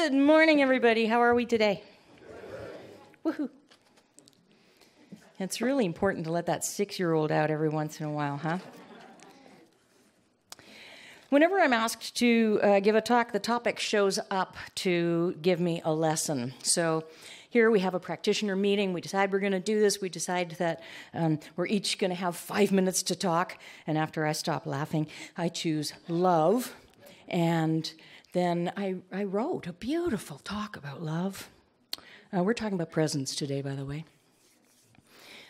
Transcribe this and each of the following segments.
Good morning, everybody. How are we today? Woohoo. It's really important to let that 6-year-old out every once in a while, huh? Whenever I'm asked to give a talk, the topic shows up to give me a lesson. So here we have a practitioner meeting. We decide we're going to do this. We decide that we're each going to have 5 minutes to talk. And after I stop laughing, I choose love. And then I wrote a beautiful talk about love. We're talking about presence today, by the way.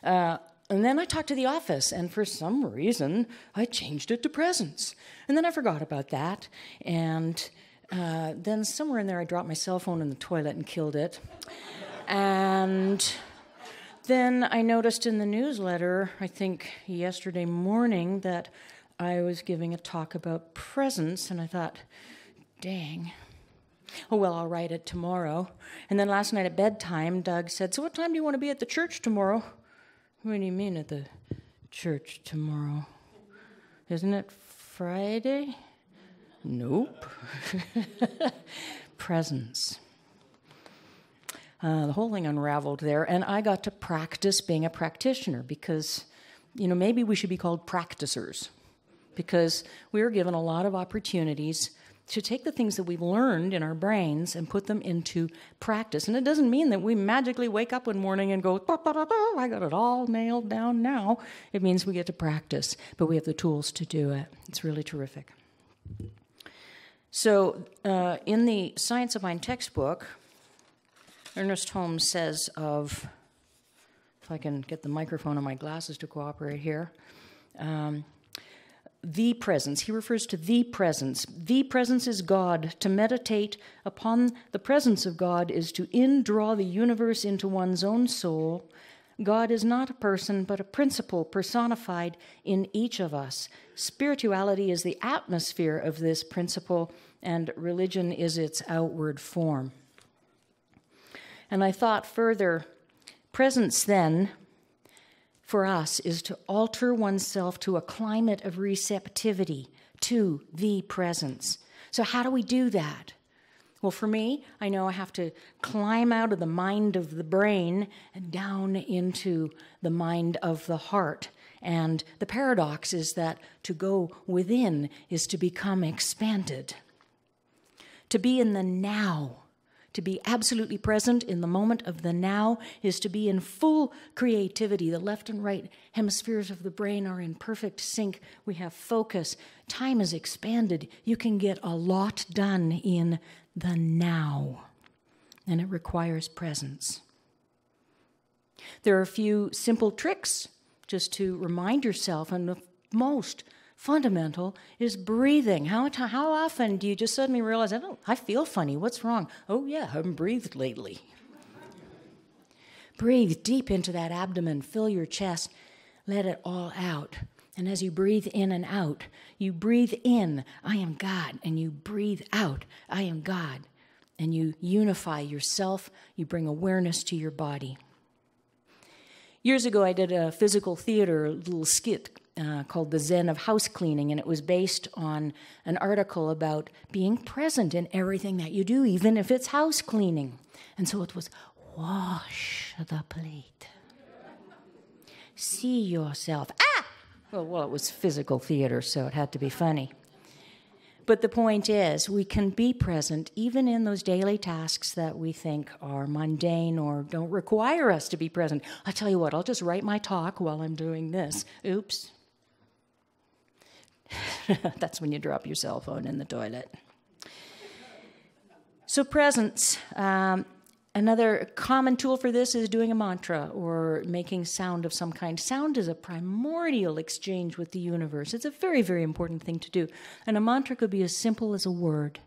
And then I talked to the office, and for some reason, I changed it to presence. And then I forgot about that. And then somewhere in there, I dropped my cell phone in the toilet and killed it. And then I noticed in the newsletter, I think yesterday morning, that I was giving a talk about presence, and I thought, dang. Oh, well, I'll write it tomorrow. And then last night at bedtime, Doug said, so what time do you want to be at the church tomorrow? What do you mean at the church tomorrow? Isn't it Friday? Nope. Presence. The whole thing unraveled there, and I got to practice being a practitioner because, maybe we should be called practicers because we are given a lot of opportunities to take the things that we've learned in our brains and put them into practice. And it doesn't mean that we magically wake up one morning and go, I got it all nailed down now. It means we get to practice, but we have the tools to do it. It's really terrific. So in the Science of Mind textbook, Ernest Holmes says of, if I can get the microphone and my glasses to cooperate here, the presence. He refers to the presence. The presence is God. To meditate upon the presence of God is to indraw the universe into one's own soul. God is not a person, but a principle personified in each of us. Spirituality is the atmosphere of this principle, and religion is its outward form. And I thought further, presence then, for us, is to alter oneself to a climate of receptivity to the presence. So how do we do that? Well, for me, I know I have to climb out of the mind of the brain and down into the mind of the heart. And the paradox is that to go within is to become expanded. To be in the now, to be absolutely present in the moment of the now is to be in full creativity. The left and right hemispheres of the brain are in perfect sync. We have focus. Time is expanded. You can get a lot done in the now, and it requires presence. There are a few simple tricks just to remind yourself, and the most fundamental is breathing. How often do you just suddenly realize, I feel funny, what's wrong? Oh yeah, I haven't breathed lately. Breathe deep into that abdomen, fill your chest, let it all out. And as you breathe in and out, you breathe in, I am God, and you breathe out, I am God. And you unify yourself, you bring awareness to your body. Years ago, I did a physical theater little skit called The Zen of House Cleaning, and it was based on an article about being present in everything that you do, even if it's house cleaning. And so it was, wash the plate. See yourself. Ah! Well, it was physical theater, so it had to be funny. But the point is, we can be present even in those daily tasks that we think are mundane or don't require us to be present. I'll tell you what, I'll just write my talk while I'm doing this. Oops. That's when you drop your cell phone in the toilet. So presence. Another common tool for this is doing a mantra or making sound of some kind. Sound is a primordial exchange with the universe. It's a very, very important thing to do. And a mantra could be as simple as a word.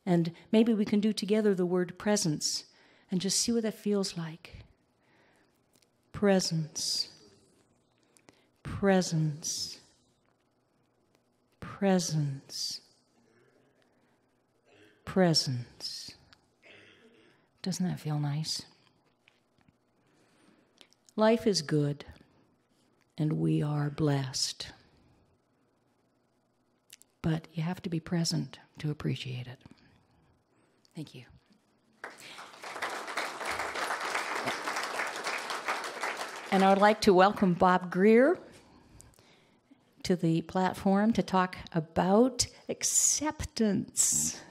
And maybe we can do together the word presence and just see what that feels like. Presence. Presence. Presence. Presence. Doesn't that feel nice? Life is good, and we are blessed. But you have to be present to appreciate it. Thank you. And I would like to welcome Bob Greer to the platform to talk about acceptance.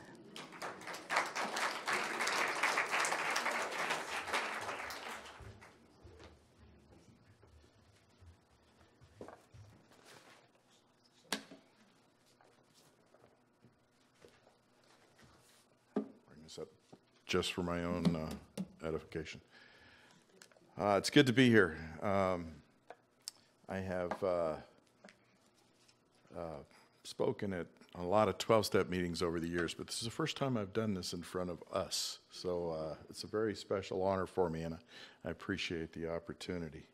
Bring this up just for my own edification. It's good to be here. I have spoken at a lot of 12-step meetings over the years, but this is the first time I've done this in front of us. So it's a very special honor for me, and I appreciate the opportunity.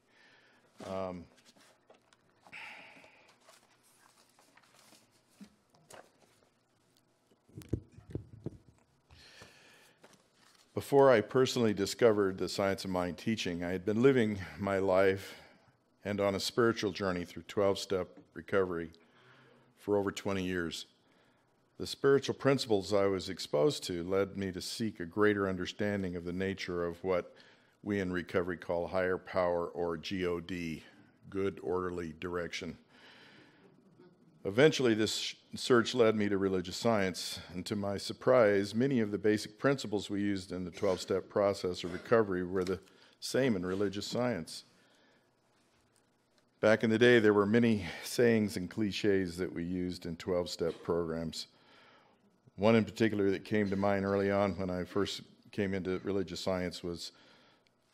Before I personally discovered the Science of Mind teaching, I had been living my life and on a spiritual journey through 12-step recovery for over 20 years. The spiritual principles I was exposed to led me to seek a greater understanding of the nature of what we in recovery call higher power, or God, good orderly direction. Eventually, this search led me to religious science, and to my surprise, many of the basic principles we used in the 12-step process of recovery were the same in religious science. Back in the day, there were many sayings and cliches that we used in 12-step programs. One in particular that came to mind early on when I first came into religious science was,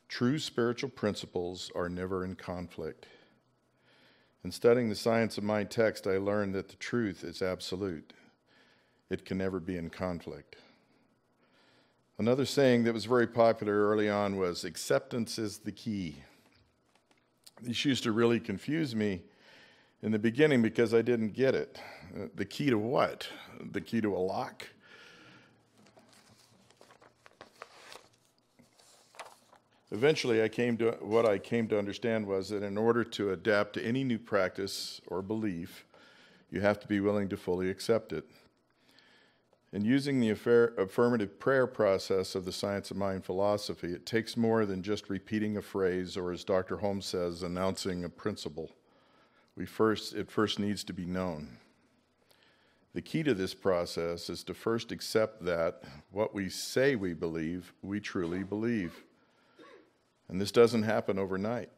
"True spiritual principles are never in conflict." In studying the Science of Mind text, I learned that the truth is absolute. It can never be in conflict. Another saying that was very popular early on was, "Acceptance is the key." This used to really confuse me in the beginning because I didn't get it. The key to what? The key to a lock? Eventually, what I came to understand was that in order to adapt to any new practice or belief, you have to be willing to fully accept it. In using the affirmative prayer process of the Science of Mind philosophy, it takes more than just repeating a phrase, or as Dr. Holmes says, announcing a principle. It first needs to be known. The key to this process is to first accept that what we say we believe, we truly believe. And this doesn't happen overnight.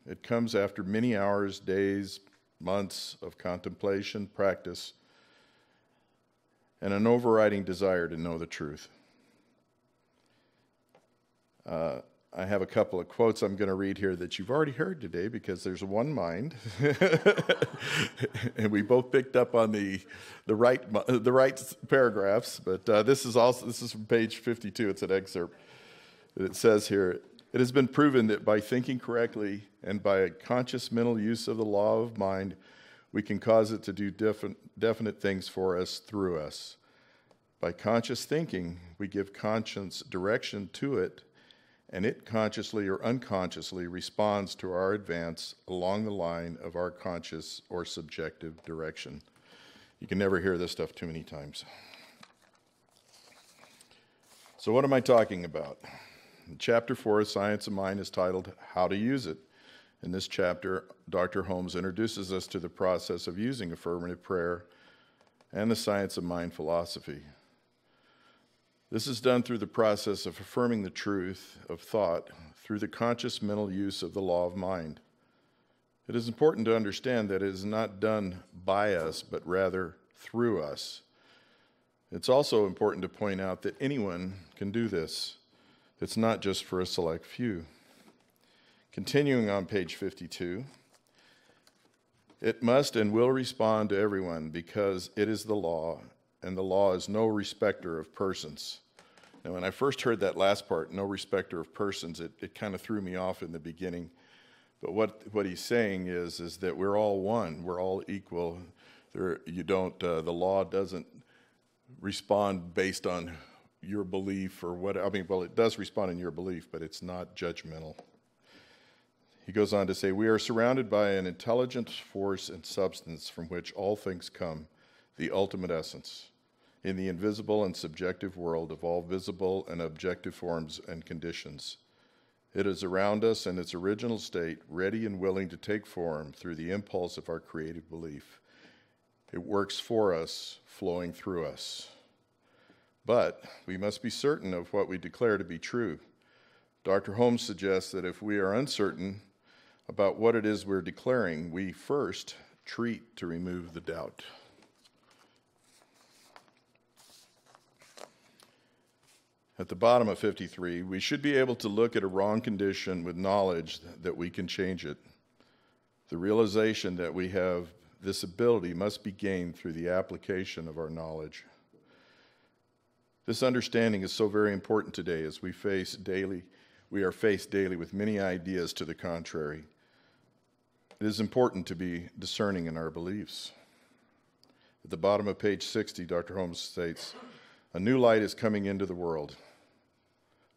It comes after many hours, days, months of contemplation, practice, and an overriding desire to know the truth. I have a couple of quotes I'm going to read here that you've already heard today because there's one mind, and we both picked up on the right paragraphs. But this is from page 52. It's an excerpt. It says here, "It has been proven that by thinking correctly and by a conscious mental use of the law of mind, we can cause it to do definite things for us through us. By conscious thinking, we give conscience direction to it, and it consciously or unconsciously responds to our advance along the line of our conscious or subjective direction." You can never hear this stuff too many times. So what am I talking about? Chapter 4 of Science of Mind is titled, "How to Use It." In this chapter, Dr. Holmes introduces us to the process of using affirmative prayer and the Science of Mind philosophy. This is done through the process of affirming the truth of thought through the conscious mental use of the law of mind. It is important to understand that it is not done by us, but rather through us. It's also important to point out that anyone can do this. It's not just for a select few. Continuing on page 52, "It must and will respond to everyone because it is the law, and the law is no respecter of persons." Now, when I first heard that last part, no respecter of persons, it kind of threw me off in the beginning. But what he's saying is that we're all one, we're all equal. The law doesn't respond based on your belief or what, it does respond in your belief, but it's not judgmental. He goes on to say, "We are surrounded by an intelligent force and substance from which all things come, the ultimate essence. in the invisible and subjective world of all visible and objective forms and conditions. It is around us in its original state, ready and willing to take form through the impulse of our creative belief. It works for us, flowing through us. But we must be certain of what we declare to be true. Dr. Holmes suggests that if we are uncertain about what it is we're declaring, we first treat to remove the doubt. At the bottom of 53, we should be able to look at a wrong condition with knowledge that we can change it. The realization that we have this ability must be gained through the application of our knowledge. This understanding is so very important today as we are faced daily with many ideas to the contrary. It is important to be discerning in our beliefs. At the bottom of page 60, Dr. Holmes states, "A new light is coming into the world.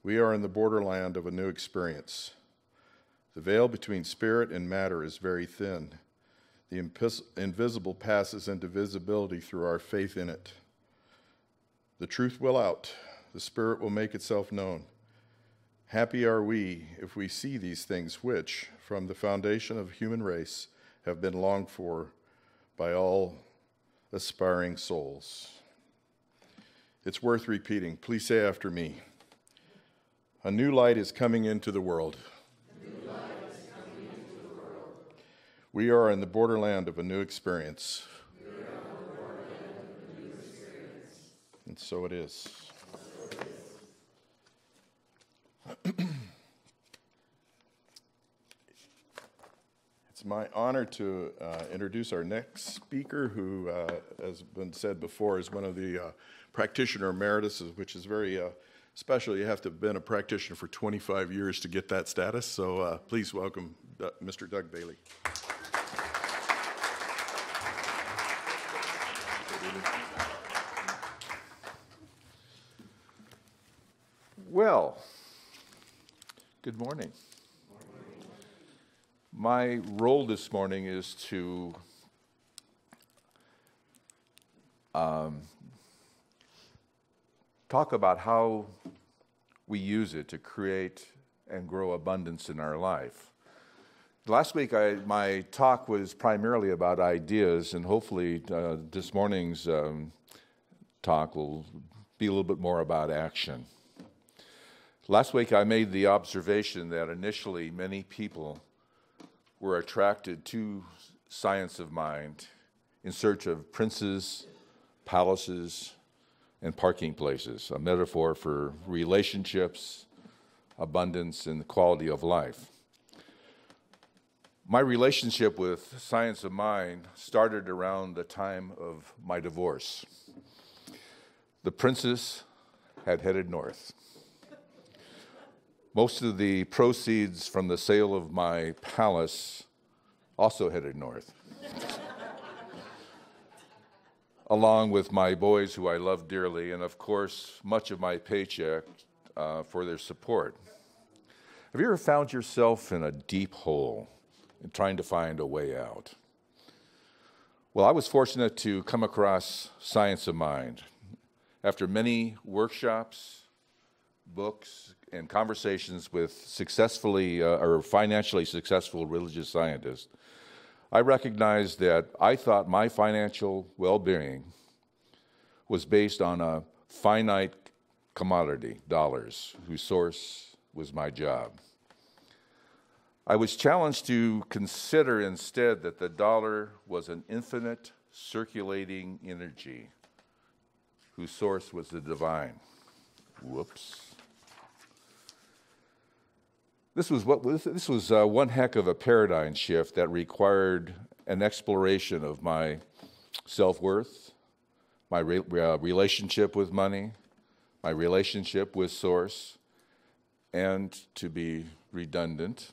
We are in the borderland of a new experience. The veil between spirit and matter is very thin. The invisible passes into visibility through our faith in it. The truth will out. The spirit will make itself known. Happy are we if we see these things which, from the foundation of the human race, have been longed for by all aspiring souls." It's worth repeating. Please say after me. A new light is coming into the world. We are in the borderland of a new experience. And so it is. It's my honor to introduce our next speaker, who, as been said before, is one of the practitioner emeritus, which is very special. You have to have been a practitioner for 25 years to get that status. So please welcome Mr. Doug Bailey. Well, good morning. My role this morning is to talk about how we use it to create and grow abundance in our life. Last week, my talk was primarily about ideas, and hopefully this morning's talk will be a little bit more about action. Last week, I made the observation that initially many people were attracted to science of mind in search of princes, palaces, and parking places, a metaphor for relationships, abundance, and the quality of life. My relationship with science of mind started around the time of my divorce. The princess had headed north. Most of the proceeds from the sale of my palace also headed north, along with my boys, who I love dearly, and of course, much of my paycheck for their support. Have you ever found yourself in a deep hole and trying to find a way out? Well, I was fortunate to come across Science of Mind. After many workshops, books, and conversations with financially successful religious scientists, I recognized that I thought my financial well-being was based on a finite commodity, dollars, whose source was my job. I was challenged to consider instead that the dollar was an infinite circulating energy whose source was the divine. Whoops. This was one heck of a paradigm shift that required an exploration of my self-worth, my relationship with money, my relationship with source, and, to be redundant,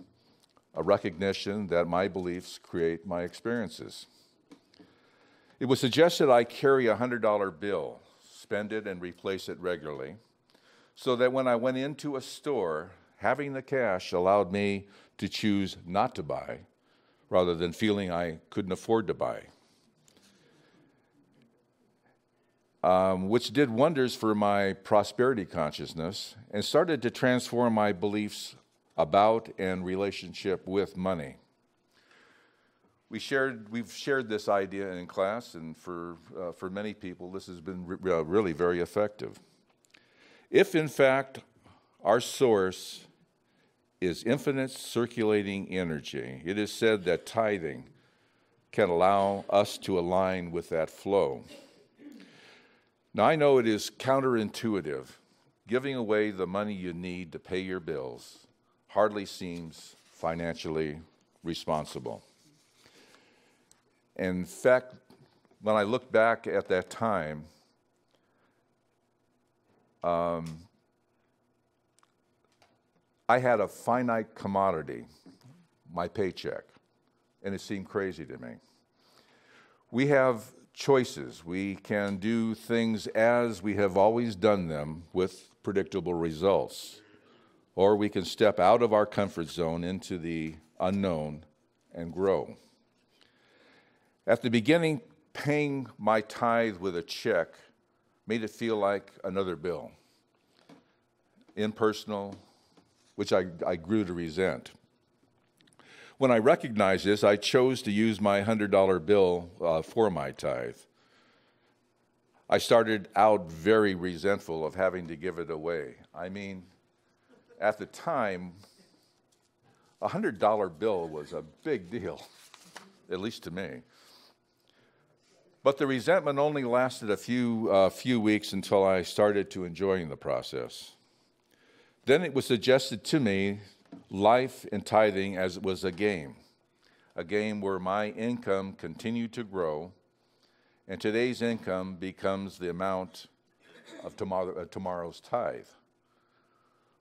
a recognition that my beliefs create my experiences. It was suggested I carry a $100 bill, spend it and replace it regularly, so that when I went into a store, having the cash allowed me to choose not to buy, rather than feeling I couldn't afford to buy. which did wonders for my prosperity consciousness and started to transform my beliefs about and relationship with money. We've shared this idea in class, and for many people, this has been really very effective. If, in fact, our source is infinite circulating energy, it is said that tithing can allow us to align with that flow. Now, I know it is counterintuitive. Giving away the money you need to pay your bills hardly seems financially responsible. In fact, when I look back at that time, I had a finite commodity, my paycheck, and it seemed crazy to me. We have choices. We can do things as we have always done them with predictable results, or we can step out of our comfort zone into the unknown and grow. At the beginning, paying my tithe with a check made it feel like another bill, impersonal, which I grew to resent. When I recognized this, I chose to use my $100 bill for my tithe. I started out very resentful of having to give it away. I mean, at the time, a $100 bill was a big deal, at least to me. But the resentment only lasted a few weeks until I started to enjoy the process. Then it was suggested to me life in tithing as it was a game where my income continued to grow, and today's income becomes the amount of tomorrow's tithe.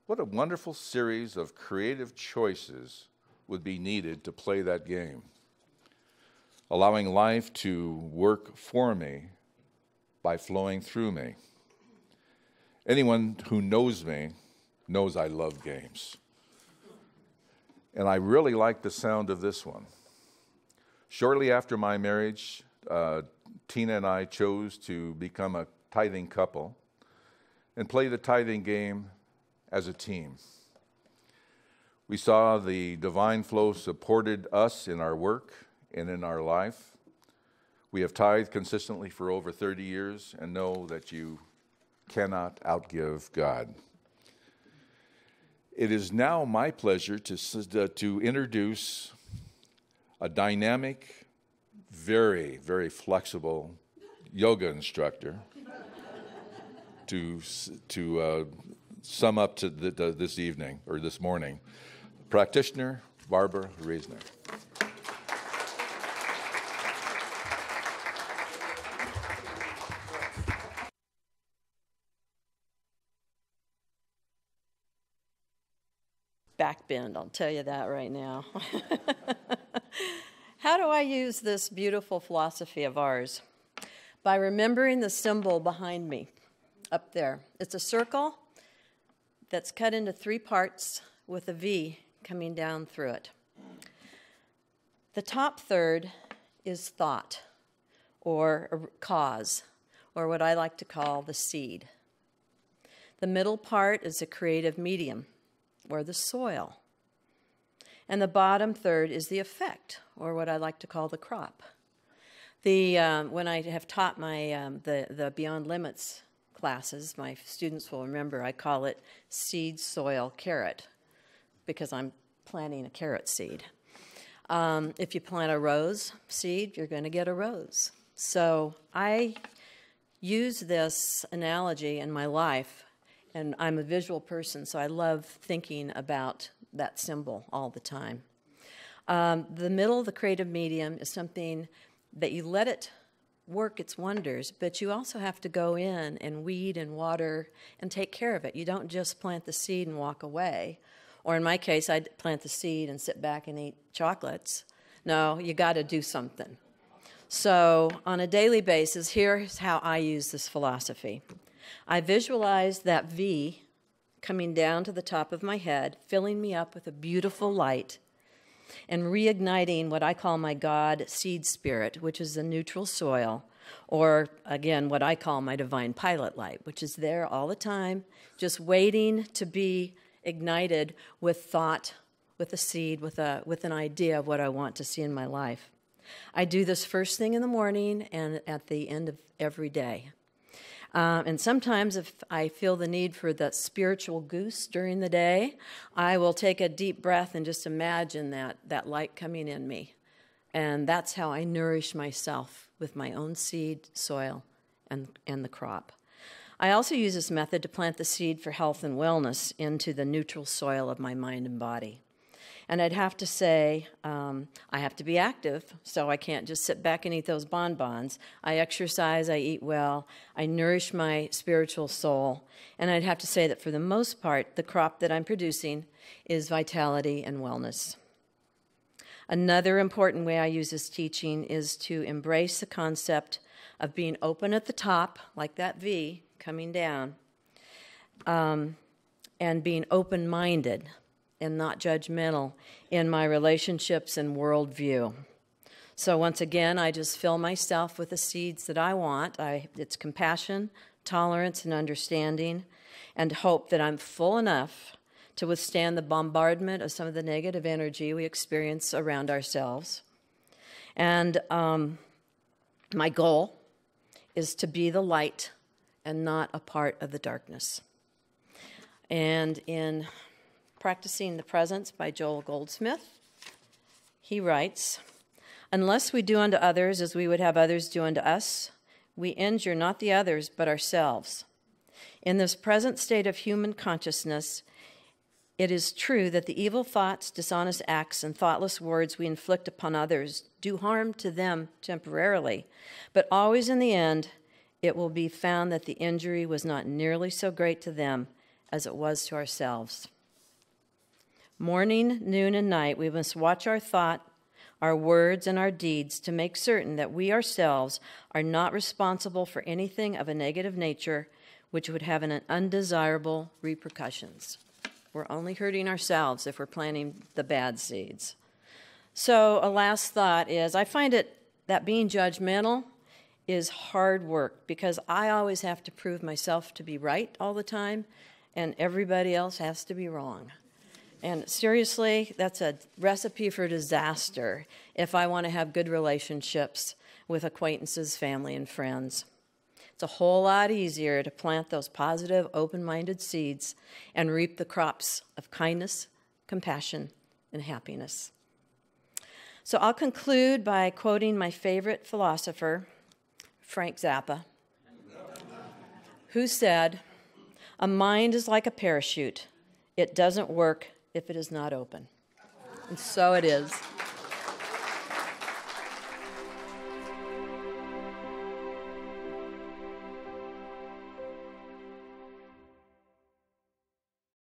What a wonderful series of creative choices would be needed to play that game, allowing life to work for me by flowing through me. Anyone who knows me knows I love games. And I really like the sound of this one. Shortly after my marriage, Tina and I chose to become a tithing couple and play the tithing game as a team. We saw the divine flow supported us in our work and in our life. We have tithed consistently for over 30 years and know that you cannot outgive God. It is now my pleasure to introduce a dynamic, very, very flexible yoga instructor to sum up to this evening or this morning. Practitioner Barbara Reisner. Backbend, I'll tell you that right now. How do I use this beautiful philosophy of ours? By remembering the symbol behind me up there. It's a circle that's cut into 3 parts with a V coming down through it. The top third is thought, or a cause, or what I like to call the seed. The middle part is a creative medium, or the soil. And the bottom third is the effect, or what I like to call the crop. When I have taught my the Beyond Limits classes, my students will remember I call it seed, soil, carrot, because I'm planting a carrot seed. If you plant a rose seed, you're going to get a rose. So I use this analogy in my life, and I'm a visual person, so I love thinking about that symbol all the time. The middle, the creative medium, is something that you let it work its wonders, but you also have to go in and weed and water and take care of it. You don't just plant the seed and walk away. Or in my case, I'd plant the seed and sit back and eat chocolates. No, you got to do something. So on a daily basis, here's how I use this philosophy. I visualize that V coming down to the top of my head, filling me up with a beautiful light, and reigniting what I call my God seed spirit, which is the neutral soil, or again, what I call my divine pilot light, which is there all the time, just waiting to be ignited with thought, with a seed, with an idea of what I want to see in my life. I do this first thing in the morning and at the end of every day. And sometimes if I feel the need for that spiritual goose during the day, I will take a deep breath and just imagine that light coming in me. And that's how I nourish myself with my own seed, soil, and the crop. I also use this method to plant the seed for health and wellness into the neutral soil of my mind and body. And I'd have to say, I have to be active, so I can't just sit back and eat those bonbons. I exercise, I eat well, I nourish my spiritual soul. And I'd have to say that for the most part, the crop that I'm producing is vitality and wellness. Another important way I use this teaching is to embrace the concept of being open at the top, like that V coming down, and being open-minded and not judgmental in my relationships and worldview. So once again, I just fill myself with the seeds that I want. It's compassion, tolerance, and understanding, and hope that I'm full enough to withstand the bombardment of some of the negative energy we experience around ourselves. And my goal is to be the light and not a part of the darkness. And in Practicing the Presence by Joel Goldsmith, he writes, "Unless we do unto others as we would have others do unto us, we injure not the others but ourselves. In this present state of human consciousness, it is true that the evil thoughts, dishonest acts, and thoughtless words we inflict upon others do harm to them temporarily, but always in the end, it will be found that the injury was not nearly so great to them as it was to ourselves. Morning, noon, and night, we must watch our thought, our words, and our deeds to make certain that we ourselves are not responsible for anything of a negative nature which would have an undesirable repercussions." We're only hurting ourselves if we're planting the bad seeds. So a last thought is, I find it that being judgmental is hard work because I always have to prove myself to be right all the time, and everybody else has to be wrong. And seriously, that's a recipe for disaster if I want to have good relationships with acquaintances, family, and friends. It's a whole lot easier to plant those positive, open-minded seeds and reap the crops of kindness, compassion, and happiness. So I'll conclude by quoting my favorite philosopher, Frank Zappa, who said, "A mind is like a parachute. It doesn't work if it is not open." And so it is.